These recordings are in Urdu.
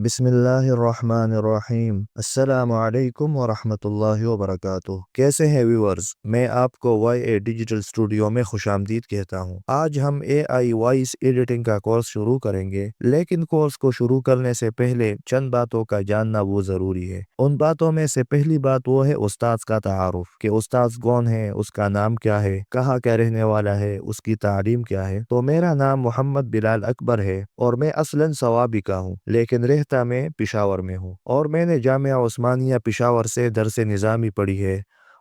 بسم اللہ الرحمن الرحیم۔ السلام علیکم ورحمۃ اللہ وبرکاتہ۔ کیسے ہیں ویورز؟ میں آپ کو وائی اے ڈیجیٹل اسٹوڈیو میں خوش آمدید کہتا ہوں۔ آج ہم اے آئی وائس ایڈیٹنگ کا کورس شروع کریں گے، لیکن کورس کو شروع کرنے سے پہلے چند باتوں کا جاننا وہ ضروری ہے۔ ان باتوں میں سے پہلی بات وہ ہے استاذ کا تعارف، کہ استاذ کون ہے، اس کا نام کیا ہے، کہاں کا رہنے والا ہے، اس کی تعلیم کیا ہے۔ تو میرا نام محمد بلال اکبر ہے اور میں اصلاً صوابی کا ہوں، لیکن رہتا میں پشاور میں ہوں، اور میں نے جامعہ عثمانیہ پشاور سے درس نظامی پڑھی ہے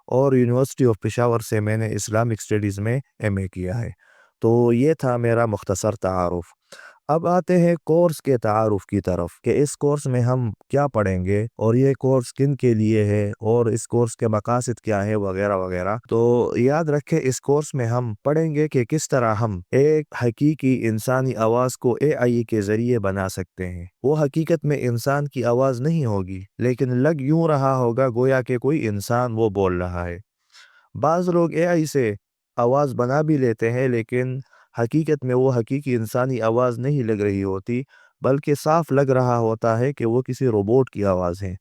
اور یونیورسٹی آف پشاور سے میں نے اسلامک اسٹڈیز میں ایم اے کیا ہے۔ تو یہ تھا میرا مختصر تعارف۔ اب آتے ہیں کورس کے تعارف کی طرف، کہ اس کورس میں ہم کیا پڑھیں گے اور یہ کورس کن کے لیے ہے اور اس کورس کے مقاصد کیا ہے وغیرہ وغیرہ۔ تو یاد رکھیں، اس کورس میں ہم پڑھیں گے کہ کس طرح ہم ایک حقیقی انسانی آواز کو اے آئی کے ذریعے بنا سکتے ہیں۔ وہ حقیقت میں انسان کی آواز نہیں ہوگی، لیکن لگ یوں رہا ہوگا گویا کہ کوئی انسان وہ بول رہا ہے۔ بعض لوگ اے آئی سے آواز بنا بھی لیتے ہیں، لیکن حقیقت میں وہ حقیقی انسانی آواز نہیں لگ رہی ہوتی، بلکہ صاف لگ رہا ہوتا ہے کہ وہ کسی روبوٹ کی آواز ہے۔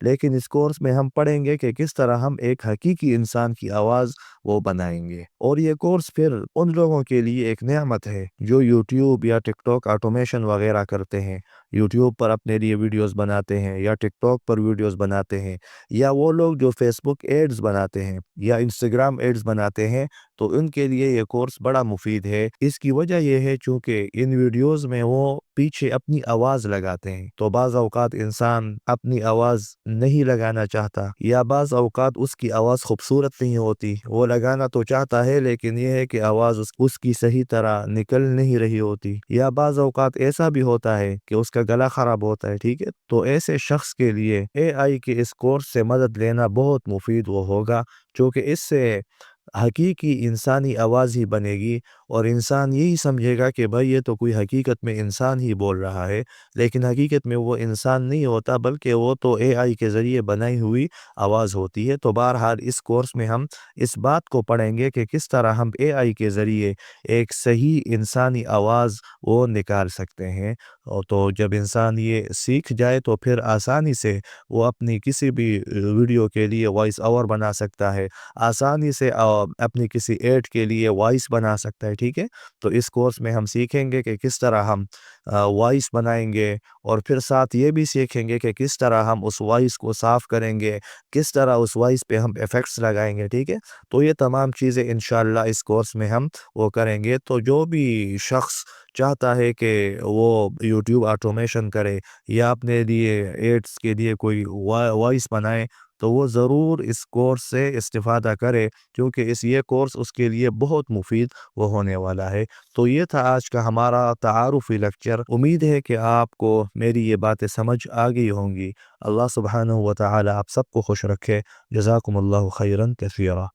لیکن اس کورس میں ہم پڑھیں گے کہ کس طرح ہم ایک حقیقی انسان کی آواز وہ بنائیں گے۔ اور یہ کورس پھر ان لوگوں کے لیے ایک نعمت ہے جو یوٹیوب یا ٹک ٹاک آٹومیشن وغیرہ کرتے ہیں، یوٹیوب پر اپنے لیے ویڈیوز بناتے ہیں یا ٹک ٹاک پر ویڈیوز بناتے ہیں، یا وہ لوگ جو فیس بک ایڈز بناتے ہیں یا انسٹاگرام ایڈز بناتے ہیں۔ تو ان کے لیے یہ کورس بڑا مفید ہے۔ اس کی وجہ یہ ہے چونکہ ان ویڈیوز میں وہ پیچھے اپنی آواز لگاتے ہیں، تو بعض اوقات انسان اپنی آواز نہیں لگانا چاہتا، یا بعض اوقات اس کی آواز خوبصورت نہیں ہوتی، وہ لگانا تو چاہتا ہے لیکن یہ ہے کہ آواز اس کی صحیح طرح نکل نہیں رہی ہوتی، یا بعض اوقات ایسا بھی ہوتا ہے کہ اس کا گلا خراب ہوتا ہے، ٹھیک ہے۔ تو ایسے شخص کے لیے اے آئی کے اس کورس سے مدد لینا بہت مفید وہ ہوگا، کیونکہ اس سے حقیقی انسانی آواز ہی بنے گی، اور انسان یہی سمجھے گا کہ بھائی یہ تو کوئی حقیقت میں انسان ہی بول رہا ہے، لیکن حقیقت میں وہ انسان نہیں ہوتا، بلکہ وہ تو اے آئی کے ذریعے بنائی ہوئی آواز ہوتی ہے۔ تو بہرحال اس کورس میں ہم اس بات کو پڑھیں گے کہ کس طرح ہم اے آئی کے ذریعے ایک صحیح انسانی آواز وہ نکال سکتے ہیں۔ اور تو جب انسان یہ سیکھ جائے تو پھر آسانی سے وہ اپنی کسی بھی ویڈیو کے لیے وائس اوور بنا سکتا ہے، آسانی سے اپنی کسی ایڈ کے لیے وائس بنا سکتا ہے، ٹھیک ہے۔ تو اس کورس میں ہم سیکھیں گے کہ کس طرح ہم وائس بنائیں گے، اور پھر ساتھ یہ بھی سیکھیں گے کہ کس طرح ہم اس وائس کو صاف کریں گے، کس طرح اس وائس پہ ہم ایفیکٹس لگائیں گے، ٹھیک ہے۔ تو یہ تمام چیزیں انشاءاللہ اس کورس میں ہم وہ کریں گے۔ تو جو بھی شخص چاہتا ہے کہ وہ یوٹیوب آٹومیشن کرے یا اپنے لیے ایڈز کے لیے کوئی وائس بنائے، تو وہ ضرور اس کورس سے استفادہ کرے، کیونکہ یہ کورس اس کے لیے بہت مفید وہ ہونے والا ہے۔ تو یہ تھا آج کا ہمارا تعارفی لیکچر۔ امید ہے کہ آپ کو میری یہ باتیں سمجھ آ گئی ہوں گی۔ اللہ سبحانہ و تعالی آپ سب کو خوش رکھے۔ جزاکم اللہ خیرا کثیرا۔